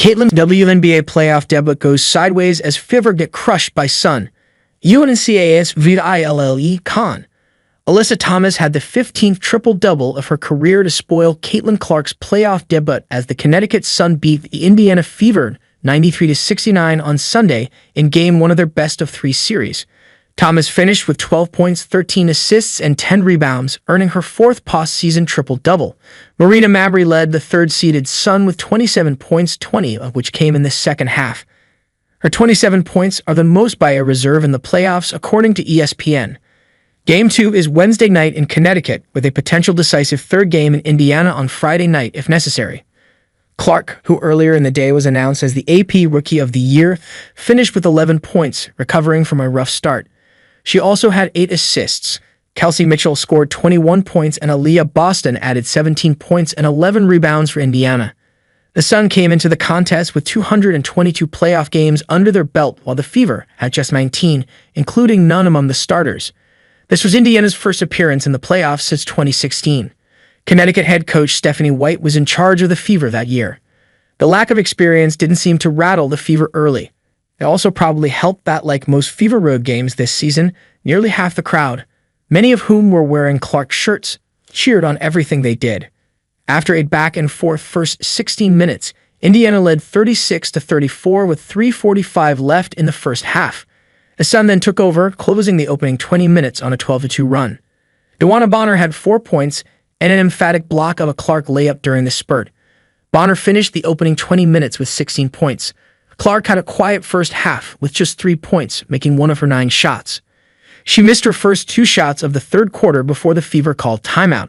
Caitlin WNBA playoff debut goes sideways as Fever get crushed by Sun. UNCASVILLE Conn. Alyssa Thomas had the 15th triple-double of her career to spoil Caitlin Clark's playoff debut as the Connecticut Sun beat the Indiana Fever 93-69 on Sunday in Game 1 of their best-of-3 series. Thomas finished with 12 points, 13 assists, and 10 rebounds, earning her fourth postseason triple-double. Marina Mabrey led the third-seeded Sun with 27 points, 20 of which came in the second half. Her 27 points are the most by a reserve in the playoffs, according to ESPN. Game 2 is Wednesday night in Connecticut, with a potential decisive third game in Indiana on Friday night if necessary. Clark, who earlier in the day was announced as the AP Rookie of the Year, finished with 11 points, recovering from a rough start. She also had 8 assists. Kelsey Mitchell scored 21 points and Aaliyah Boston added 17 points and 11 rebounds for Indiana. The Sun came into the contest with 222 playoff games under their belt, while the Fever had just 19, including none among the starters. This was Indiana's first appearance in the playoffs since 2016. Connecticut head coach Stephanie White was in charge of the Fever that year. The lack of experience didn't seem to rattle the Fever early. It also probably helped that, like most Fever road games this season, nearly half the crowd, many of whom were wearing Clark shirts, cheered on everything they did. After a back-and-forth first 16 minutes, Indiana led 36-34 with 3:45 left in the first half. The Sun then took over, closing the opening 20 minutes on a 12-2 run. DeWanna Bonner had 4 points and an emphatic block of a Clark layup during the spurt. Bonner finished the opening 20 minutes with 16 points. Clark had a quiet first half with just 3 points, making 1 of her 9 shots. She missed her first 2 shots of the third quarter before the Fever called timeout.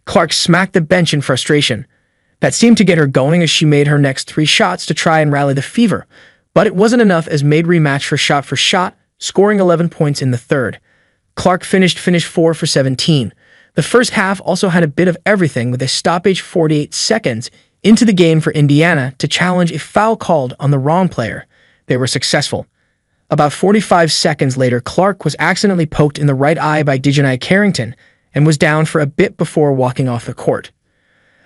Clark smacked the bench in frustration. That seemed to get her going as she made her next 3 shots to try and rally the Fever, but it wasn't enough as Mabrey matched her shot for shot, scoring 11 points in the third. Clark finished 4 for 17. The first half also had a bit of everything, with a stoppage 48 seconds into the game for Indiana to challenge a foul called on the wrong player. They were successful. About 45 seconds later, Clark was accidentally poked in the right eye by Dejanai Carrington and was down for a bit before walking off the court.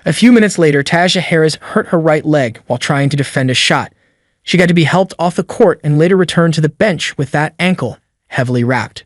A few minutes later, Tasha Harris hurt her right leg while trying to defend a shot. She got to be helped off the court and later returned to the bench with that ankle heavily wrapped.